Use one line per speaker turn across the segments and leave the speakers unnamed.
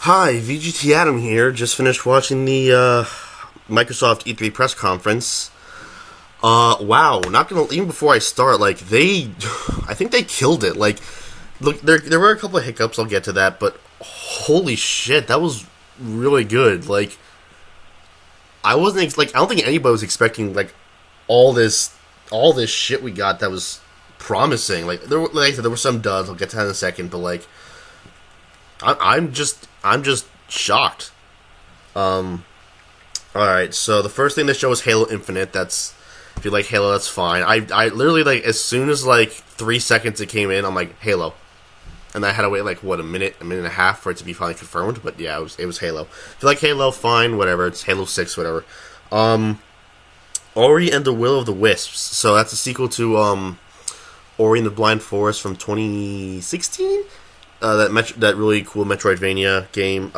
Hi, VGT Adam here. Just finished watching the Microsoft E3 press conference. Wow, not gonna even before I start, I think they killed it. Look, there were a couple of hiccups. I'll get to that, but holy shit, that was really good. I wasn't I don't think anybody was expecting all this shit we got that was promising. Like I said, there were some duds. I'll get to that in a second, but I'm just shocked. Alright, so the first thing they show is Halo Infinite. If you like Halo, that's fine. I literally, as soon as 3 seconds it came in, I'm like, Halo. And I had to wait a minute and a half for it to be finally confirmed, but yeah, it was Halo. If you like Halo, fine, whatever, it's Halo 6, whatever. Ori and the Will of the Wisps. So that's a sequel to Ori and the Blind Forest from 2016? That really cool Metroidvania game.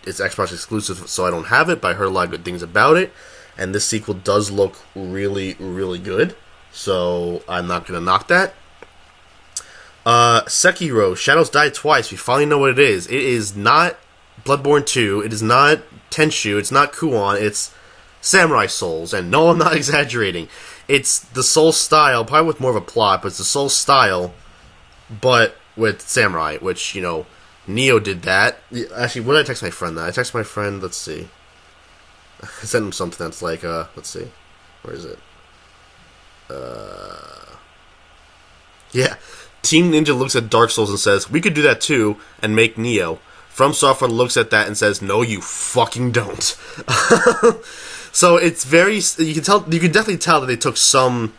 It's Xbox exclusive, so I don't have it, but I heard a lot of good things about it. And this sequel does look really, really good, so I'm not gonna knock that. Sekiro, Shadows Die Twice. We finally know what it is. It is not Bloodborne 2. It is not Tenchu. It's not Kuon. It's Samurai Souls. And no, I'm not exaggerating. It's the Soul style, probably with more of a plot, but it's the Soul style, but with Samurai, which, Neo did that. Actually, what did I text my friend that? I texted my friend, let's see. I sent him something that's let's see. Where is it? Yeah. Team Ninja looks at Dark Souls and says, we could do that too, and make Neo. From Software looks at that and says, no, you fucking don't. So it's you can definitely tell that they took some,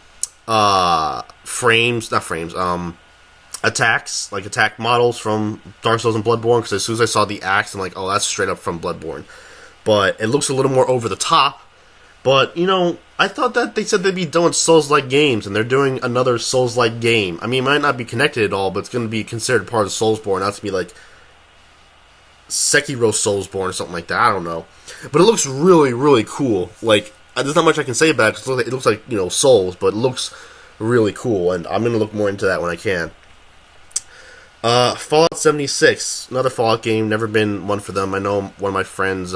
attacks, attack models from Dark Souls and Bloodborne, because as soon as I saw the axe, I'm like, oh, that's straight up from Bloodborne. But it looks a little more over the top. But, I thought that they said they'd be doing Souls-like games, and they're doing another Souls-like game. I mean, it might not be connected at all, but it's going to be considered part of Soulsborne, not to be Sekiro Soulsborne or something like that. I don't know. But it looks really, really cool. There's not much I can say about it, because it looks like, Souls, but it looks really cool, and I'm going to look more into that when I can. Fallout 76, another Fallout game, never been one for them. I know one of my friends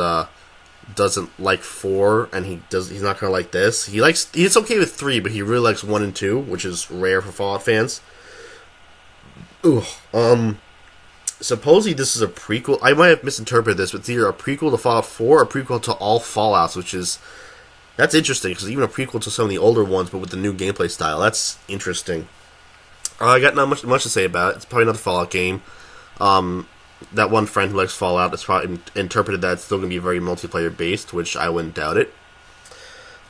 doesn't like 4, and he's not gonna like this. He's okay with 3, but he really likes 1 and 2, which is rare for Fallout fans. Ooh, supposedly this is a prequel. I might have misinterpreted this, but it's either a prequel to Fallout 4 or a prequel to all Fallouts, that's interesting, because even a prequel to some of the older ones, but with the new gameplay style, that's interesting. I got not much to say about it. It's probably another Fallout game. That one friend who likes Fallout has probably interpreted that it's still going to be very multiplayer based, which I wouldn't doubt it.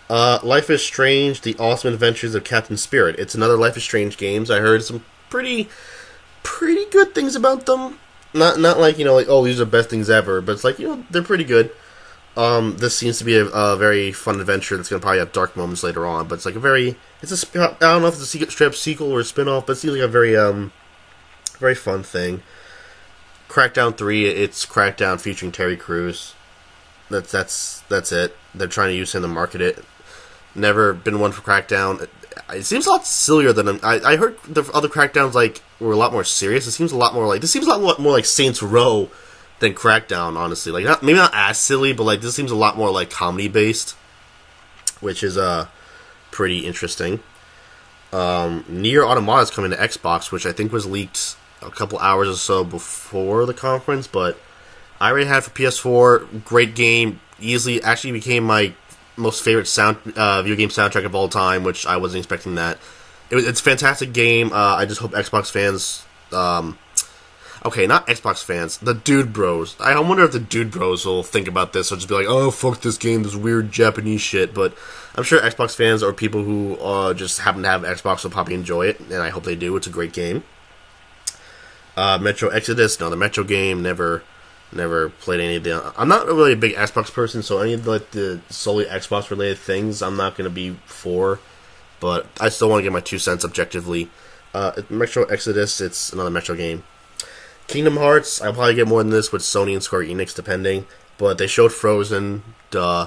Life is Strange: The Awesome Adventures of Captain Spirit. It's another Life is Strange games. I heard some pretty good things about them. Not oh, these are the best things ever, but it's they're pretty good. This seems to be a very fun adventure that's going to probably have dark moments later on, but it's I don't know if it's a straight up sequel or a spin-off, but it seems like a very fun thing. Crackdown 3, it's Crackdown featuring Terry Crews. That's it. They're trying to use him to market it. Never been one for Crackdown. It seems a lot sillier than I heard the other Crackdowns were a lot more serious. This seems a lot more like Saints Row than Crackdown, honestly. Maybe not as silly, but this seems a lot more comedy based, which is pretty interesting. Nier Automata is coming to Xbox, which I think was leaked a couple hours or so before the conference, but I already had it for PS4. Great game. Easily, actually became my most favorite video game soundtrack of all time, which I wasn't expecting that. It's a fantastic game. I just hope Xbox fans... okay, not Xbox fans. The Dude Bros. I wonder if the Dude Bros will think about this or just be like, oh, fuck this game, this weird Japanese shit. But I'm sure Xbox fans or people who just happen to have Xbox will probably enjoy it, and I hope they do. It's a great game. Metro Exodus, another Metro game. Never played any of the... I'm not really a big Xbox person, so any of the solely Xbox related things I'm not going to be for. But I still want to get my 2 cents objectively. Metro Exodus, it's another Metro game. Kingdom Hearts, I'll probably get more than this with Sony and Square Enix, depending. But they showed Frozen. Game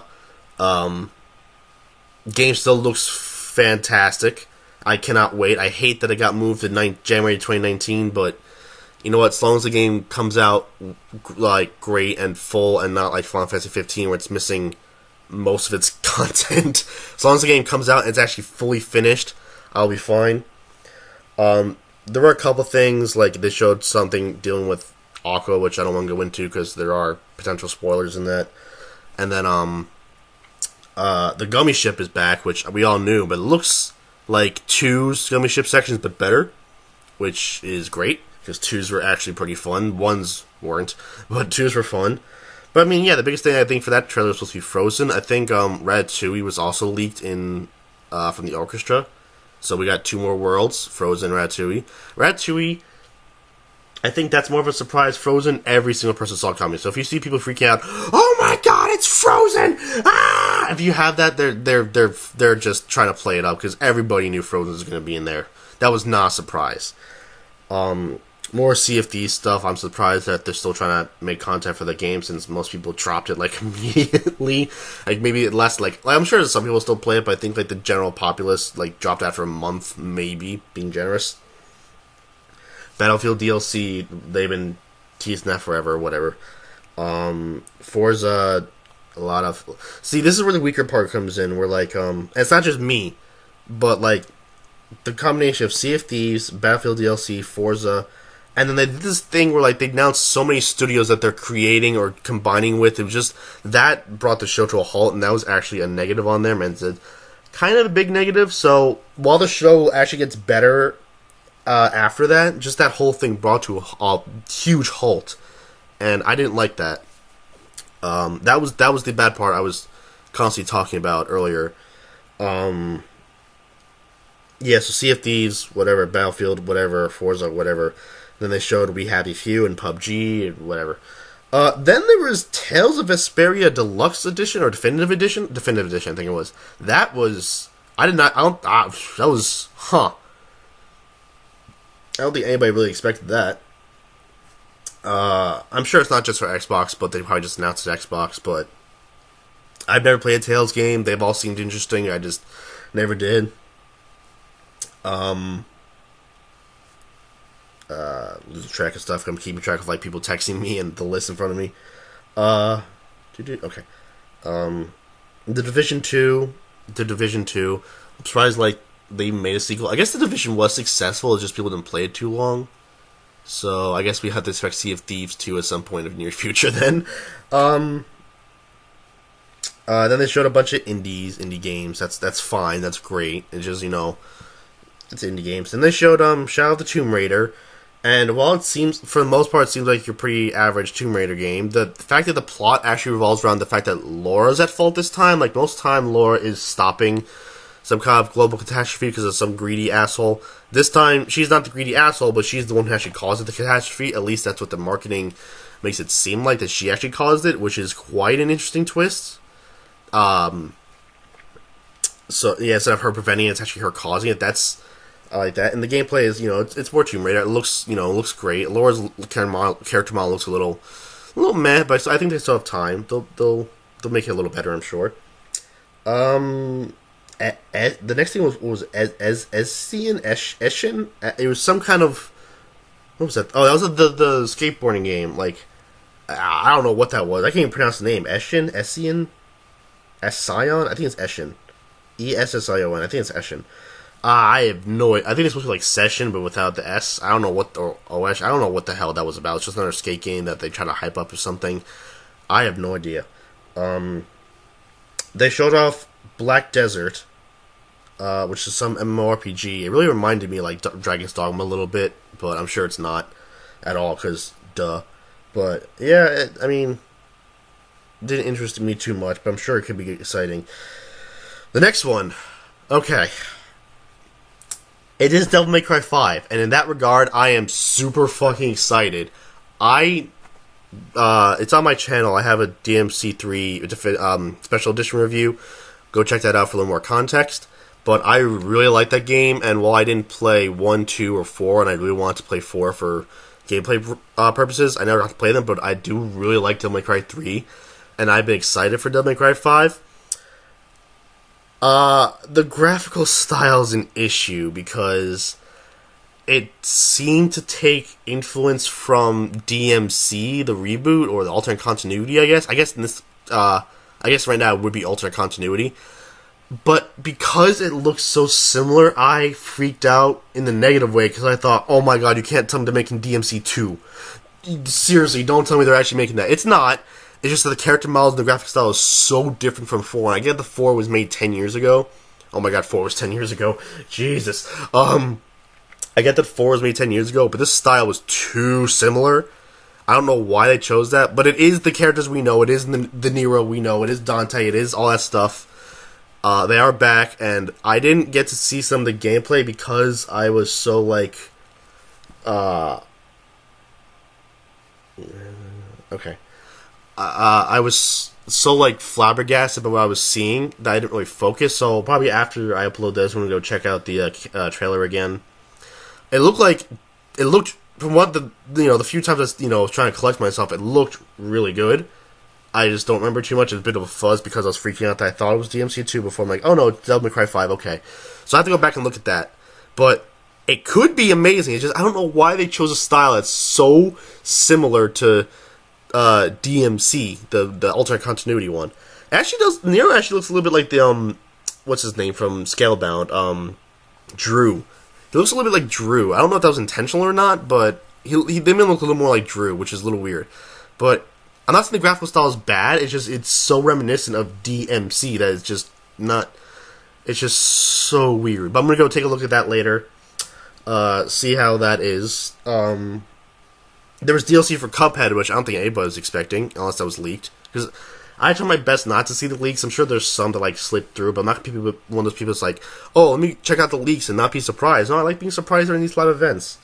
still looks fantastic. I cannot wait. I hate that it got moved to January 2019, but you know what? As long as the game comes out like great and full, and not like Final Fantasy 15 where it's missing most of its content. As long as the game comes out and it's actually fully finished, I'll be fine. There were a couple things, like they showed something dealing with Aqua, which I don't want to go into because there are potential spoilers in that. And then the Gummy Ship is back, which we all knew, but it looks like 2's Gummy Ship sections, but better, which is great because 2's were actually pretty fun. 1's weren't, but 2's were fun. But I mean, yeah, the biggest thing I think for that trailer was supposed to be Frozen. I think Ratatouille was also leaked in from the orchestra. So we got 2 more worlds, Frozen, Ratatouille. Ratatouille, I think that's more of a surprise. Frozen, every single person saw coming. So if you see people freaking out, oh my god, it's Frozen! Ah! If you have that, they're just trying to play it up because everybody knew Frozen was going to be in there. That was not a surprise. More Sea of Thieves stuff. I'm surprised that they're still trying to make content for the game since most people dropped it like immediately. Like maybe it lasted like I'm sure some people still play it, but I think like the general populace like dropped after a month, maybe, being generous. Battlefield DLC, they've been teasing that forever or whatever. Forza, a lot of... See, this is where the weaker part comes in, where like, it's not just me, but like, the combination of Sea of Thieves, Battlefield DLC, Forza, and then they did this thing where like they announced so many studios that they're creating or combining with. It was just that brought the show to a halt, and that was actually a negative on there. And it's kind of a big negative. So while the show actually gets better after that, just that whole thing brought to a huge halt, and I didn't like that. That was the bad part I was constantly talking about earlier. Yeah, so Sea of Thieves, whatever, Battlefield, whatever, Forza, whatever. Then they showed We Happy Few and PUBG and whatever. Then there was Tales of Vesperia Deluxe Edition or Definitive Edition. Definitive Edition, I think it was. That was that was I don't think anybody really expected that. I'm sure it's not just for Xbox, but they probably just announced it Xbox. But I've never played a Tales game. They've all seemed interesting. I just never did. Losing track of stuff. I'm keeping track of like people texting me and the list in front of me. Okay. The Division 2. I'm surprised like they made a sequel. I guess The Division was successful. It's just people didn't play it too long. So I guess we have to expect Sea of Thieves 2 at some point in the near future. Then they showed a bunch of indie games. That's fine. That's great. It's just it's indie games. And they showed Shadow of the Tomb Raider. And while it seems, for the most part, it seems like your pretty average Tomb Raider game, the fact that the plot actually revolves around the fact that Laura's at fault this time, like most time Laura is stopping some kind of global catastrophe because of some greedy asshole. This time, she's not the greedy asshole, but she's the one who actually caused the catastrophe. At least that's what the marketing makes it seem like, that she actually caused it, which is quite an interesting twist. So, yeah, instead of her preventing it, it's actually her causing it. I like that. And the gameplay is, it's more Tomb Raider. It looks, looks great. Laura's character model looks a little meh, but I think they still have time. They'll make it a little better, I'm sure. The next thing was Eshin. It was some kind of, what was that? Oh, that was the skateboarding game. Like, I don't know what that was. I can't even pronounce the name. Eshin? Ession? I think it's Eshin. Ession. I think it's Eshin. I have no idea. I think it's supposed to be like Session, but without the S. I don't know what I don't know what the hell that was about. It's just another skate game that they try to hype up or something. I have no idea. They showed off Black Desert, which is some MMORPG. It really reminded me of like Dragon's Dogma a little bit, but I'm sure it's not at all because duh. But yeah, it didn't interest me too much, but I'm sure it could be exciting. The next one, okay. It is Devil May Cry 5, and in that regard, I am super fucking excited. It's on my channel. I have a DMC3 special edition review. Go check that out for a little more context. But I really like that game, and while I didn't play 1, 2, or 4, and I really wanted to play 4 for gameplay purposes, I never got to play them, but I do really like Devil May Cry 3, and I've been excited for Devil May Cry 5. The graphical style is an issue because it seemed to take influence from DMC, the reboot, or the alternate continuity, I guess. I guess right now it would be alternate continuity. But because it looks so similar, I freaked out in the negative way, because I thought, oh my god, you can't tell me they're making DMC 2. Seriously, don't tell me they're actually making that. It's not. It's just that the character models and the graphic style is so different from 4. And I get the 4 was made 10 years ago. Oh my god, 4 was 10 years ago. Jesus. I get that 4 was made 10 years ago, but this style was too similar. I don't know why they chose that, but it is the characters we know. It is the Nero we know. It is Dante. It is all that stuff. They are back, and I didn't get to see some of the gameplay because I was so, like... okay. I was so, like, flabbergasted by what I was seeing that I didn't really focus, so probably after I upload this, I'm going to go check out the trailer again. It looked, from what the few times I was trying to collect myself, it looked really good. I just don't remember too much. It's a bit of a fuzz because I was freaking out that I thought it was DMC 2 before. I'm like, oh no, it's Devil May Cry 5, okay. So I have to go back and look at that. But it could be amazing. It's just, I don't know why they chose a style that's so similar to DMC, the alternate continuity one. Nero actually looks a little bit like the, what's his name from Scalebound, Drew. He looks a little bit like Drew. I don't know if that was intentional or not, but they made him look a little more like Drew, which is a little weird. But I'm not saying the graphical style is bad. It's so reminiscent of DMC that it's just not. It's just so weird. But I'm gonna go take a look at that later. See how that is. There was DLC for Cuphead, which I don't think anybody was expecting, unless that was leaked. Because I tried my best not to see the leaks. I'm sure there's some that like slipped through, but I'm not gonna be one of those people that's like, oh, let me check out the leaks and not be surprised. No, I like being surprised during these live events.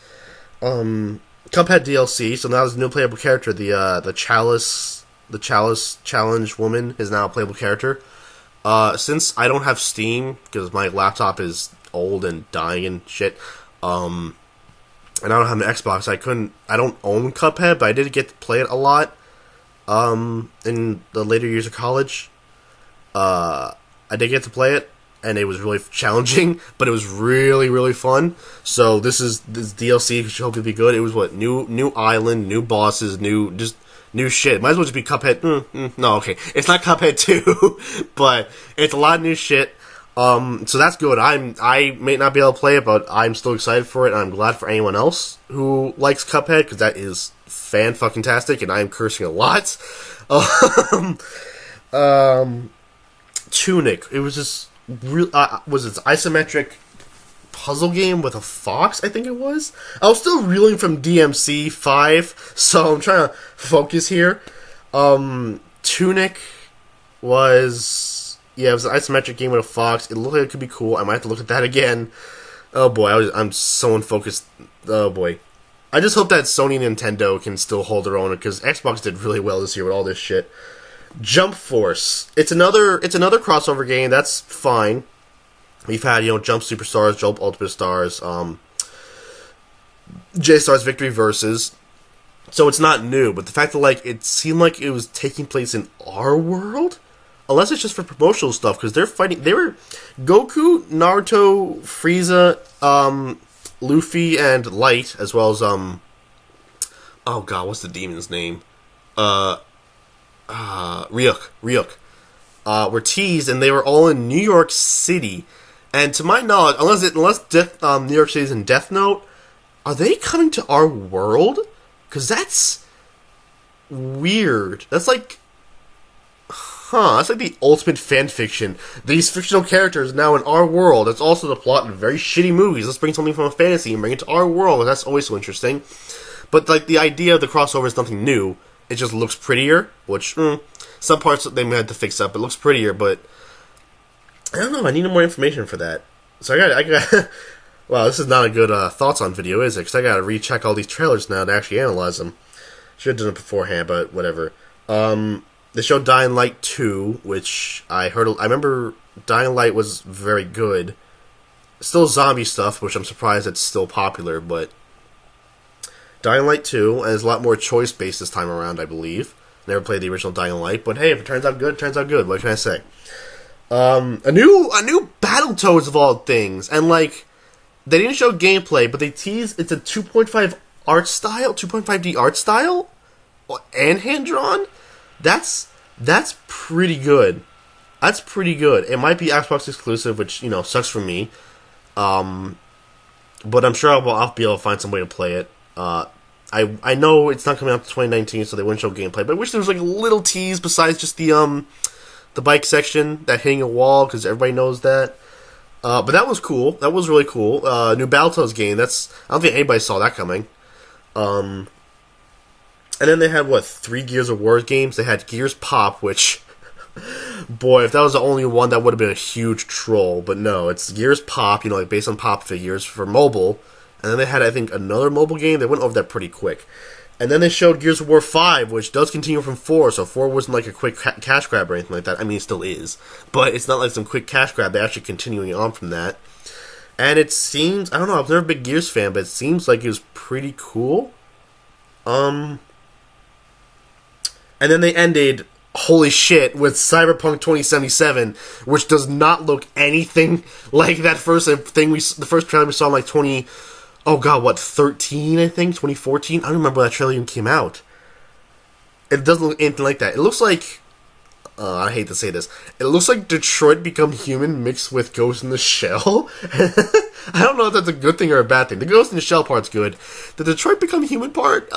Cuphead DLC, so now there's a new playable character. The Chalice Challenge woman is now a playable character. Since I don't have Steam because my laptop is old and dying and shit, and I don't have an Xbox, I don't own Cuphead, but I did get to play it a lot. In the later years of college, I did get to play it, and it was really challenging, but it was really, really fun. So this DLC should hopefully be good. It was new island, new bosses, new shit. Might as well just be Cuphead. No, okay, it's not Cuphead 2, but it's a lot of new shit. So that's good. I may not be able to play it, but I'm still excited for it, and I'm glad for anyone else who likes Cuphead, because that is fan-fucking-tastic, and I am cursing a lot. Tunic. It was just was it isometric puzzle game with a fox, I think it was? I was still reeling from DMC 5, so I'm trying to focus here. Tunic was... yeah, it was an isometric game with a fox. It looked like it could be cool. I might have to look at that again. Oh boy, I'm so unfocused. Oh boy. I just hope that Sony and Nintendo can still hold their own, because Xbox did really well this year with all this shit. Jump Force. It's another crossover game. That's fine. We've had, Jump Superstars, Jump Ultimate Stars, J-Stars Victory Versus. So it's not new, but the fact that it seemed like it was taking place in our world, unless it's just for promotional stuff, because they're fighting. They were Goku, Naruto, Frieza, Luffy, and Light, as well as oh god, what's the demon's name? Ryuk. Were teased, and they were all in New York City. And to my knowledge, unless New York City's in Death Note, are they coming to our world? Because that's weird. That's like the ultimate fan fiction. These fictional characters now in our world. That's also the plot in very shitty movies. Let's bring something from a fantasy and bring it to our world, and that's always so interesting. But the idea of the crossover is nothing new. It just looks prettier, which some parts they may have to fix up. It looks prettier, but I don't know. I need more information for that. So I got. Wow, this is not a good thoughts on video, is it? Because I got to recheck all these trailers now to actually analyze them. Should have done it beforehand, but whatever. They showed Dying Light 2, which I remember Dying Light was very good. Still zombie stuff, which I'm surprised it's still popular, but Dying Light 2, and there's a lot more choice-based this time around, I believe. Never played the original Dying Light, but hey, if it turns out good, it turns out good. What can I say? A new Battletoads of all things, and They didn't show gameplay, but they teased it's a 2.5 art style, 2.5D art style, and hand drawn. That's pretty good. That's pretty good. It might be Xbox exclusive, which sucks for me. But I'm sure I'll be able to find some way to play it. I know it's not coming out to 2019, so they wouldn't show gameplay. But I wish there was like a little tease besides just the bike section that hitting a wall, because everybody knows that. But that was cool. That was really cool. New Battletoads game. I don't think anybody saw that coming. And then they had 3 Gears of War games. They had Gears Pop, which, boy, if that was the only one, that would have been a huge troll. But no, it's Gears Pop. Like based on Pop figures for mobile. And then they had, I think, another mobile game. They went over that pretty quick. And then they showed Gears of War 5, which does continue from 4, so 4 wasn't like a quick cash grab or anything like that. I mean, it still is. But it's not like some quick cash grab. They're actually continuing on from that. And it seems, I don't know, I've never been a big Gears fan, but it seems like it was pretty cool. And then they ended, holy shit, with Cyberpunk 2077, which does not look anything like that the first trailer we saw in like 13, I think? 2014? I don't remember when that trailer even came out. It doesn't look anything like that. It looks like, I hate to say this, it looks like Detroit Become Human mixed with Ghost in the Shell. I don't know if that's a good thing or a bad thing. The Ghost in the Shell part's good. The Detroit Become Human part,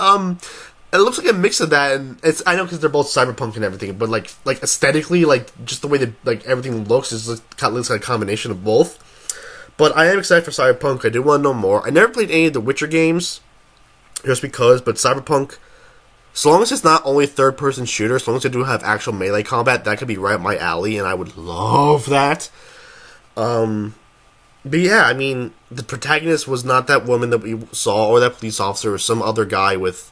it looks like a mix of that, and I know because they're both cyberpunk and everything, but like aesthetically, like just the way that everything looks looks like a combination of both. But I am excited for Cyberpunk. I do want to know more. I never played any of the Witcher games, just because, but Cyberpunk, so long as it's not only third-person shooter, so long as they do have actual melee combat, that could be right up my alley, and I would love that. But yeah, I mean, the protagonist was not that woman that we saw, or that police officer, or some other guy with,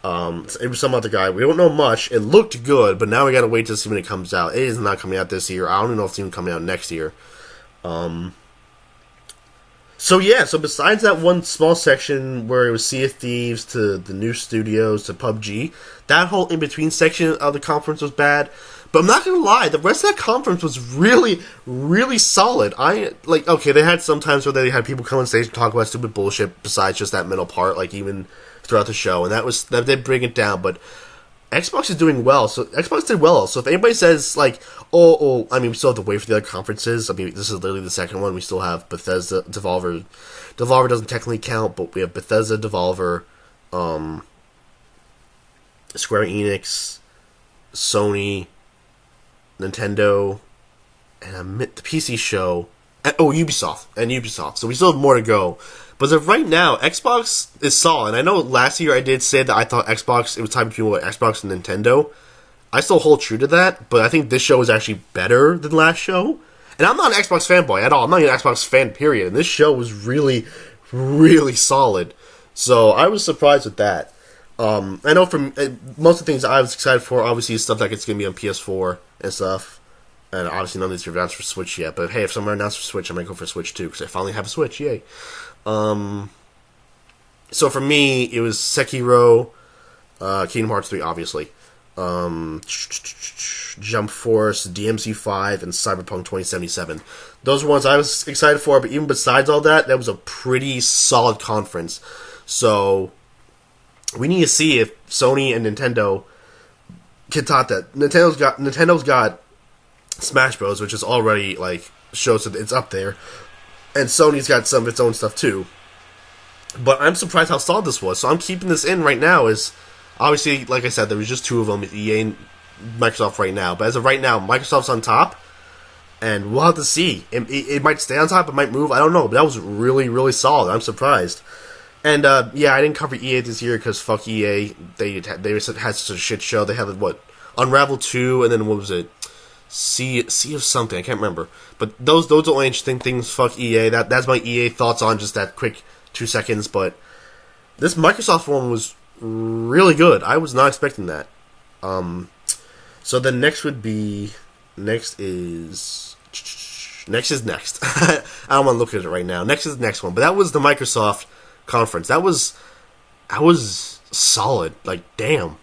it was some other guy. We don't know much. It looked good, but now we gotta wait to see when it comes out. It is not coming out this year. I don't even know if it's even coming out next year. So besides that one small section where it was Sea of Thieves to the new studios to PUBG, that whole in-between section of the conference was bad. But I'm not gonna lie, the rest of that conference was really, really solid. They had some times where they had people come on stage and talk about stupid bullshit besides just that middle part, like even throughout the show, and that did bring it down, but Xbox is doing well, so Xbox did well. So if anybody says, like, I mean, we still have to wait for the other conferences. I mean, this is literally the second one. We still have Bethesda, Devolver. Devolver doesn't technically count, but we have Bethesda, Devolver, Square Enix, Sony, Nintendo, and the PC show, and Ubisoft. So we still have more to go. But as of right now, Xbox is solid. And I know last year I did say that I thought Xbox, it was time between Xbox and Nintendo. I still hold true to that, but I think this show is actually better than last show. And I'm not an Xbox fanboy at all. I'm not even an Xbox fan, period. And this show was really, really solid. So I was surprised with that. I know from most of the things I was excited for, obviously, is stuff like it's going to be on PS4 and stuff. And obviously none of these are announced for Switch yet. But hey, if some are announced for Switch, I might go for Switch too, because I finally have a Switch. Yay. So for me, it was Sekiro, Kingdom Hearts 3, obviously, Jump Force, DMC5, and Cyberpunk 2077. Those are ones I was excited for, but even besides all that, that was a pretty solid conference. So we need to see if Sony and Nintendo can top that. Nintendo's got Smash Bros, which is already, like, shows that it's up there. And Sony's got some of its own stuff, too. But I'm surprised how solid this was. So I'm keeping this in right now. Is obviously, like I said, there was just two of them, EA and Microsoft right now. But as of right now, Microsoft's on top. And we'll have to see. It might stay on top. It might move. I don't know. But that was really, really solid. I'm surprised. And, I didn't cover EA this year because fuck EA. They had such a shit show. They had, Unravel 2, and then what was it? Sea of something. I can't remember. But those are the only interesting things. Fuck EA. That's my EA thoughts on just that quick 2 seconds. But this Microsoft one was really good. I was not expecting that. So the next would be... Next is next. I don't want to look at it right now. Next is the next one. But that was the Microsoft conference. That was solid. Like, damn.